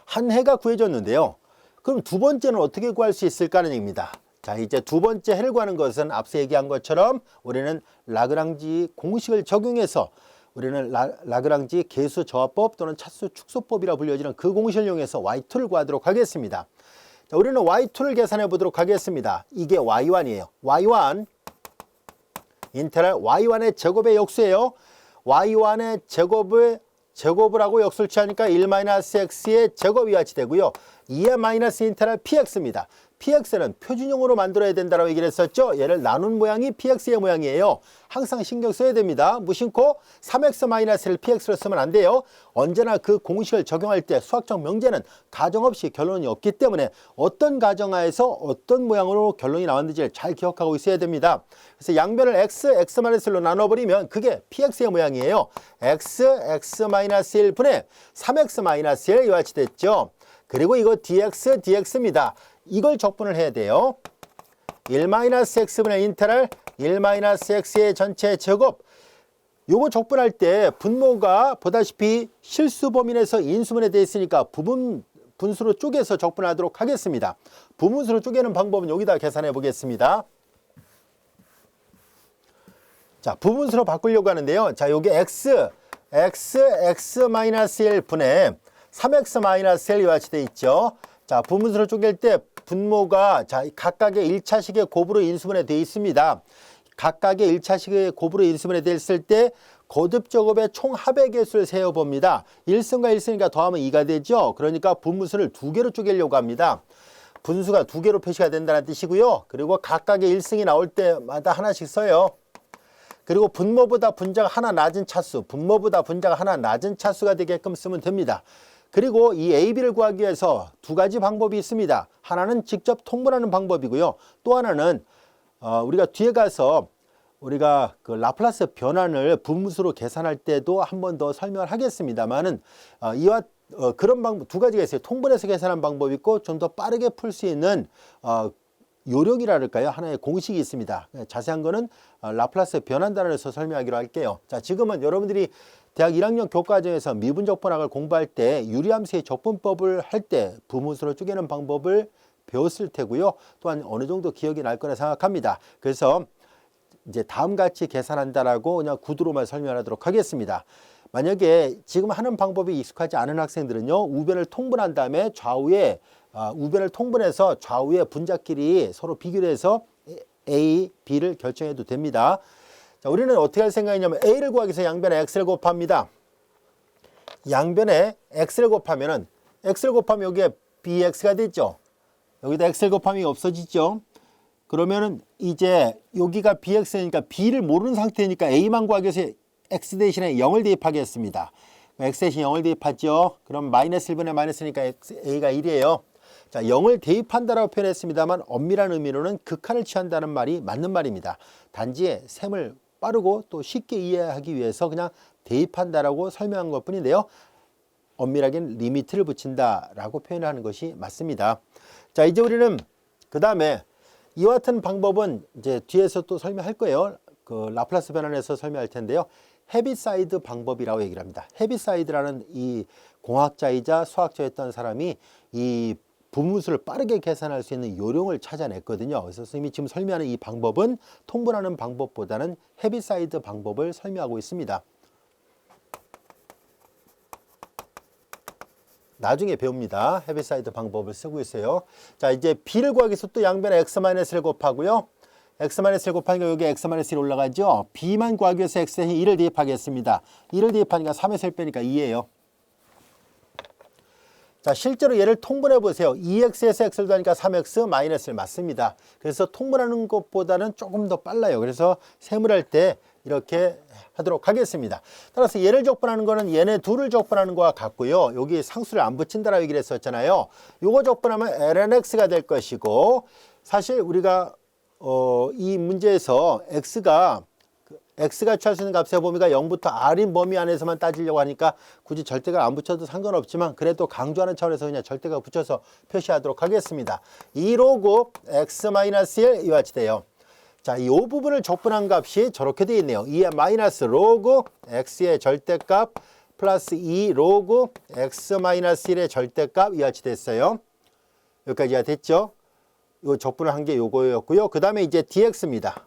한 해가 구해졌는데요. 그럼 두 번째는 어떻게 구할 수 있을까 하는 얘기입니다. 자, 이제 두 번째 해를 구하는 것은 앞서 얘기한 것처럼 우리는 라그랑지 공식을 적용해서 우리는 라그랑지 계수 저하법 또는 차수 축소법이라 불려지는 그 공식을 이용해서 Y2를 구하도록 하겠습니다. 자, 우리는 Y2를 계산해 보도록 하겠습니다. 이게 Y1이에요. Y1 인테그랄 Y1의 제곱의 역수예요. Y1의 제곱을 하고 역수를 취하니까 1-X의 제곱이 같이 되고요. 2의 마이너스 인테그랄 PX입니다. PX는 표준형으로 만들어야 된다고 얘기를 했었죠. 얘를 나눈 모양이 PX의 모양이에요. 항상 신경 써야 됩니다. 무심코 3X-를 PX로 쓰면 안 돼요. 언제나 그 공식을 적용할 때 수학적 명제는 가정 없이 결론이 없기 때문에 어떤 가정하에서 어떤 모양으로 결론이 나왔는지를 잘 기억하고 있어야 됩니다. 그래서 양변을 X-1로 나눠버리면 그게 PX의 모양이에요. X-1분의 3X-1 이와 같이 됐죠. 그리고 이거 dx입니다. 이걸 적분을 해야 돼요. 1-x분의 인테그랄 1-x의 전체 제곱. 요거 적분할 때 분모가 보다시피 실수범위에서 인수분해 되어 있으니까 분수로 쪼개서 적분하도록 하겠습니다. 부분수로 쪼개는 방법은 여기다 계산해 보겠습니다. 자, 부분수로 바꾸려고 하는데요. 자, 요게 x-1 분의 3x-1 이와 같이 되어 있죠. 자, 부분수로 쪼갤 때 분모가 자 각각의 1차식의 곱으로 인수분해 되어 있습니다. 각각의 1차식의 곱으로 인수분해 되어 있을 때 거듭 제곱의 총 합의 개수를 세어봅니다. 1승과 1승이니까 더하면 2가 되죠. 그러니까 분무수를 두 개로 쪼개려고 합니다. 분수가 두 개로 표시가 된다는 뜻이고요. 그리고 각각의 1승이 나올 때마다 하나씩 써요. 그리고 분모보다 분자가 하나 낮은 차수, 분모보다 분자가 하나 낮은 차수가 되게끔 쓰면 됩니다. 그리고 이 A, B를 구하기 위해서 두 가지 방법이 있습니다. 하나는 직접 통분하는 방법이고요. 또 하나는 우리가 뒤에 가서 우리가 그 라플라스 변환을 분무수로 계산할 때도 한 번 더 설명을 하겠습니다만은 이와 그런 방법 두 가지가 있어요. 통분해서 계산하는 방법이 있고 좀 더 빠르게 풀 수 있는 요령이랄까요? 하나의 공식이 있습니다. 자세한 거는 라플라스 변환단원에서 설명하기로 할게요. 자, 지금은 여러분들이 대학 1학년 교과과정에서 미분적분학을 공부할 때 유리함수의 적분법을 할 때 부분수로 쪼개는 방법을 배웠을 테고요. 또한 어느 정도 기억이 날 거라 생각합니다. 그래서 이제 다음같이 계산한다라고 그냥 구두로만 설명하도록 하겠습니다. 만약에 지금 하는 방법이 익숙하지 않은 학생들은요, 우변을 통분한 다음에 좌우에 우변을 통분해서 좌우의 분자끼리 서로 비교를 해서 A, B를 결정해도 됩니다. 자, 우리는 어떻게 할 생각이냐면 A를 구하기 위해서 양변에 X를 곱합니다. 양변에 X를 곱하면은 X를 곱하면 여기에 BX가 되죠. 여기다 X를 곱하면 없어지죠. 그러면은 이제 여기가 BX니까 B를 모르는 상태니까 A만 구하기 위해서 X 대신에 0을 대입하겠습니다. X 대신 0을 대입하죠. 그럼 마이너스 1분의 마이너스니까 A가 1이에요. 자, 0을 대입한다라고 표현했습니다만 엄밀한 의미로는 극한을 취한다는 말이 맞는 말입니다. 단지 셈을 빠르고 또 쉽게 이해하기 위해서 그냥 대입한다라고 설명한 것 뿐인데요. 엄밀하게는 리미트를 붙인다라고 표현하는 것이 맞습니다. 자, 이제 우리는 그 다음에 이와 같은 방법은 이제 뒤에서 또 설명할 거예요. 그 라플라스 변환에서 설명할 텐데요. 헤비사이드 방법이라고 얘기를 합니다. 헤비사이드라는 이 공학자이자 수학자였던 사람이 이 분무수를 빠르게 계산할 수 있는 요령을 찾아냈거든요. 그래서 선생님이 지금 설명하는 이 방법은 통분하는 방법보다는 헤비사이드 방법을 설명하고 있습니다. 나중에 배웁니다. 헤비사이드 방법을 쓰고 있어요. 자, 이제 B를 구하기 위해서 또 양변에 X-를 곱하고요. X-를 곱하니까 여기 X-1이 올라가죠. B만 구하기 위해서 X 대신 1을 대입하겠습니다. 1을 대입하니까 3에서 1 빼니까 2예요. 자, 실제로 얘를 통분해 보세요. 2x에서 x를 더하니까 3x 마이너스 1 맞습니다. 그래서 통분하는 것보다는 조금 더 빨라요. 그래서 셈을 할 때 이렇게 하도록 하겠습니다. 따라서 얘를 적분하는 거는 얘네 둘을 적분하는 거와 같고요. 여기 상수를 안 붙인다라고 얘기를 했었잖아요. 요거 적분하면 lnx가 될 것이고, 사실 우리가 이 문제에서 x가 취할 수 있는 값의 범위가 0부터 r인 범위 안에서만 따지려고 하니까 굳이 절대가 안 붙여도 상관없지만 그래도 강조하는 차원에서 그냥 절대가 붙여서 표시하도록 하겠습니다. 2로그 x-1 이와 같이 돼요. 자, 이 부분을 적분한 값이 저렇게 되어 있네요. 2의 마이너스 로그 x의 절대값 플러스 2 로그 x-1의 절대값 이와 같이 됐어요. 여기까지가 됐죠? 요 적분을 한 게 요거였고요. 그 다음에 이제 dx입니다.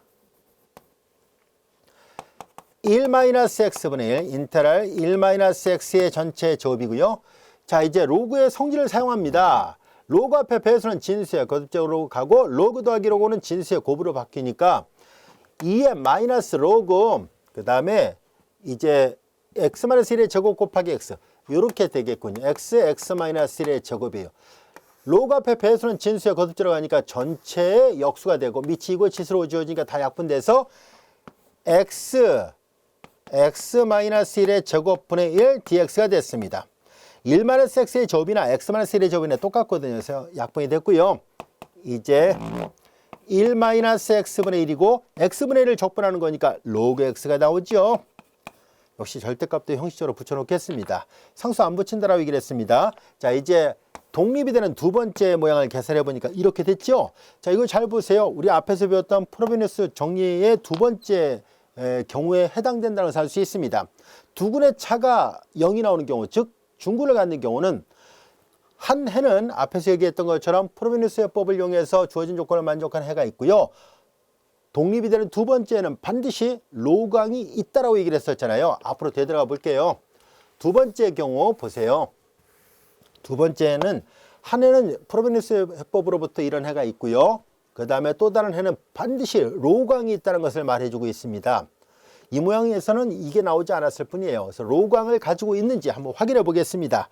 1-x분의 1 인테랄 1-x의 전체 제곱이고요. 자, 이제 로그의 성질을 사용합니다. 로그 앞에 배수는 진수의 거듭적으로 가고 로그 더하기 로그는 진수의 곱으로 바뀌니까 2의 마이너스 로그 그 다음에 이제 x-1의 제곱 곱하기 x 이렇게 되겠군요. x-1의 제곱이에요. 로그 앞에 배수는 진수의 거듭적으로 가니까 전체의 역수가 되고 밑이 이거 치수로 지워지니까 다 약분돼서 x-1의 제곱분의 1 dx가 됐습니다. 1-x의 제곱이나 x-1의 제곱이나 똑같거든요. 그래서 약분이 됐고요. 이제 1-x분의 1이고 x분의 1을 적분하는 거니까 로그 x가 나오죠. 역시 절대값도 형식적으로 붙여놓겠습니다. 상수 안 붙인다라고 얘기를 했습니다. 자, 이제 독립이 되는 두 번째 모양을 계산해 보니까 이렇게 됐죠. 자, 이거 잘 보세요. 우리 앞에서 배웠던 프로베니우스 정리의 두 번째 경우에 해당된다는 것을 알 수 있습니다. 두 군의 차가 0이 나오는 경우, 즉 중군을 갖는 경우는 한 해는 앞에서 얘기했던 것처럼 프로베니우스 해법을 이용해서 주어진 조건을 만족한 해가 있고요. 독립이 되는 두 번째는 반드시 로강이 있다라고 얘기를 했었잖아요. 앞으로 되돌아가 볼게요. 두 번째 경우 보세요. 두 번째는 한 해는 프로베니우스 해법으로부터 이런 해가 있고요. 그 다음에 또 다른 해는 반드시 로강이 있다는 것을 말해주고 있습니다. 이 모양에서는 이게 나오지 않았을 뿐이에요. 그래서 로강을 가지고 있는지 한번 확인해 보겠습니다.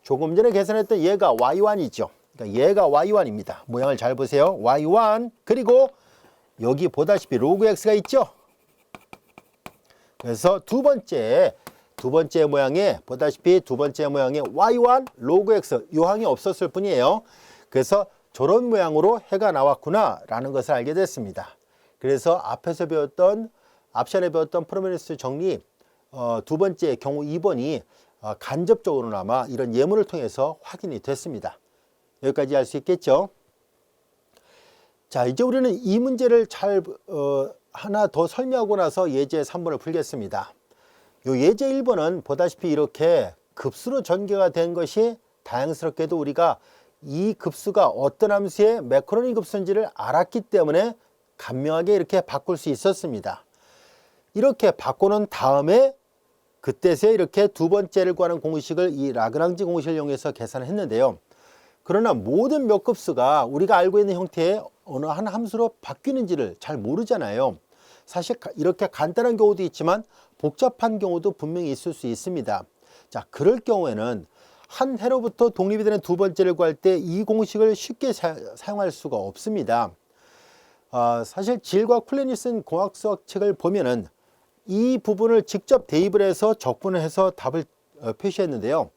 조금 전에 계산했던 얘가 y1이죠. 그러니까 얘가 y1입니다. 모양을 잘 보세요. y1 그리고 여기 보다시피 로그 x가 있죠. 그래서 두 번째 모양에 보다시피 두 번째 모양에 y1 로그 x 요항이 없었을 뿐이에요. 그래서 저런 모양으로 해가 나왔구나 라는 것을 알게 됐습니다. 그래서 앞 시간에 배웠던 프로베니우스 정리 두 번째 경우 2번이 간접적으로나마 이런 예문을 통해서 확인이 됐습니다. 여기까지 할 수 있겠죠. 자, 이제 우리는 이 문제를 잘 하나 더 설명하고 나서 예제 3번을 풀겠습니다. 요 예제 1번은 보다시피 이렇게 급수로 전개가 된 것이 다행스럽게도 우리가 이 급수가 어떤 함수의 매크로니 급수인지를 알았기 때문에 간명하게 이렇게 바꿀 수 있었습니다. 이렇게 바꾸는 다음에 그때서야 이렇게 두 번째를 구하는 공식을 이 라그랑지 공식을 이용해서 계산을 했는데요. 그러나 모든 몇 급수가 우리가 알고 있는 형태의 어느 한 함수로 바뀌는지를 잘 모르잖아요. 사실 이렇게 간단한 경우도 있지만 복잡한 경우도 분명히 있을 수 있습니다. 자, 그럴 경우에는 한 해로부터 독립이 되는 두 번째를 구할 때 이 공식을 쉽게 사용할 수가 없습니다. 사실 질과 쿨렌이 쓴 공학수학 책을 보면은 이 부분을 직접 대입을 해서 적분을 해서 답을 표시했는데요.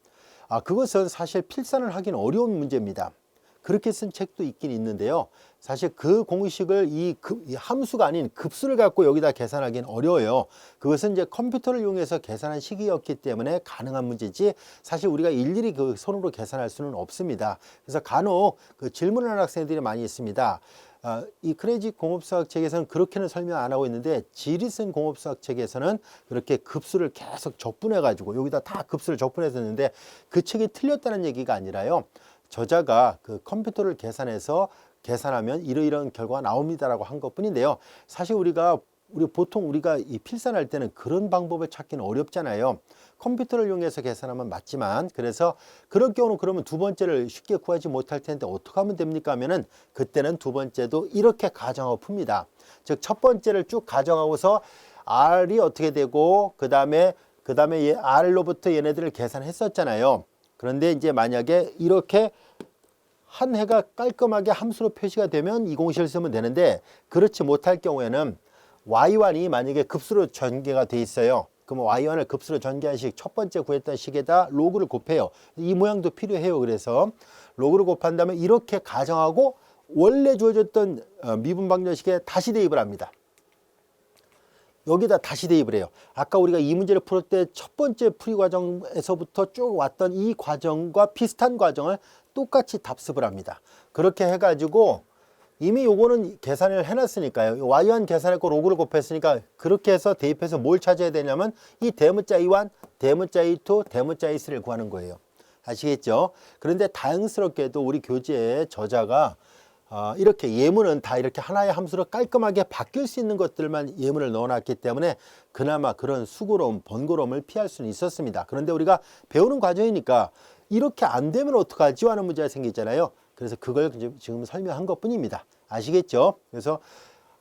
그것은 사실 필산을 하기는 어려운 문제입니다. 그렇게 쓴 책도 있긴 있는데요. 사실 그 공식을 이 함수가 아닌 급수를 갖고 여기다 계산하기는 어려워요. 그것은 이제 컴퓨터를 이용해서 계산한 식이었기 때문에 가능한 문제지 사실 우리가 일일이 그 손으로 계산할 수는 없습니다. 그래서 간혹 그 질문하는 학생들이 많이 있습니다. 이 크레이지 공업수학 책에서는 그렇게는 설명 안 하고 있는데 질이 쓴 공업수학 책에서는 그렇게 급수를 계속 적분해 가지고 여기다 다 급수를 적분해서 했는데 그 책이 틀렸다는 얘기가 아니라요. 저자가 그 컴퓨터를 계산해서 계산하면 이러이러한 결과가 나옵니다라고 한 것뿐인데요. 사실 보통 우리가 이 필산할 때는 그런 방법을 찾기는 어렵잖아요. 컴퓨터를 이용해서 계산하면 맞지만 그래서 그런 경우는 그러면 두 번째를 쉽게 구하지 못할 텐데 어떻게 하면 됩니까 하면은 그때는 두 번째도 이렇게 가정하고 풉니다. 즉 첫 번째를 쭉 가정하고서 R이 어떻게 되고 그다음에 R로부터 얘네들을 계산했었잖아요. 그런데 이제 만약에 이렇게 한 해가 깔끔하게 함수로 표시가 되면 이 공식을 쓰면 되는데 그렇지 못할 경우에는 y1이 만약에 급수로 전개가 돼 있어요. 그러면 y1을 급수로 전개한 식 첫 번째 구했던 식에다 로그를 곱해요. 이 모양도 필요해요. 그래서 로그를 곱한 다음에 이렇게 가정하고 원래 주어졌던 미분방정식에 다시 대입을 합니다. 여기다 다시 대입을 해요. 아까 우리가 이 문제를 풀을 때 첫 번째 풀이 과정에서부터 쭉 왔던 이 과정과 비슷한 과정을 똑같이 답습을 합니다. 그렇게 해가지고 이미 요거는 계산을 해놨으니까요. y1 계산했고 로그를 곱했으니까 그렇게 해서 대입해서 뭘 찾아야 되냐면 이 대문자 e1, 대문자 e2, 대문자 e3를 구하는 거예요. 아시겠죠? 그런데 다행스럽게도 우리 교재의 저자가 이렇게 예문은 다 이렇게 하나의 함수로 깔끔하게 바뀔 수 있는 것들만 예문을 넣어놨기 때문에 그나마 그런 수고로움, 번거로움을 피할 수는 있었습니다. 그런데 우리가 배우는 과정이니까 이렇게 안 되면 어떡하지 하는 문제가 생기잖아요. 그래서 그걸 지금 설명한 것뿐입니다. 아시겠죠? 그래서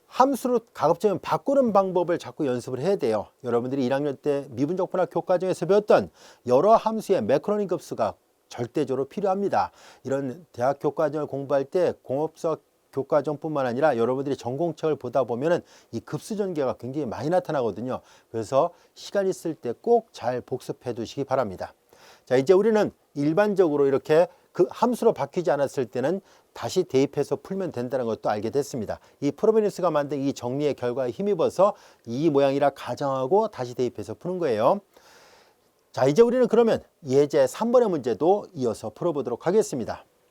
함수로 가급적이면 바꾸는 방법을 자꾸 연습을 해야 돼요. 여러분들이 1학년 때 미분적분학 교과정에서 배웠던 여러 함수의 매크로니 급수가 절대적으로 필요합니다. 이런 대학 교과정을 공부할 때 공업수학 교과정뿐만 아니라 여러분들이 전공책을 보다 보면은 이 급수 전개가 굉장히 많이 나타나거든요. 그래서 시간 있을 때 꼭 잘 복습해 두시기 바랍니다. 자, 이제 우리는 일반적으로 이렇게 그 함수로 바뀌지 않았을 때는 다시 대입해서 풀면 된다는 것도 알게 됐습니다. 이 프로베니우스가 만든 이 정리의 결과에 힘입어서 이 모양이라 가정하고 다시 대입해서 푸는 거예요. 자, 이제 우리는 그러면 예제 3번의 문제도 이어서 풀어보도록 하겠습니다.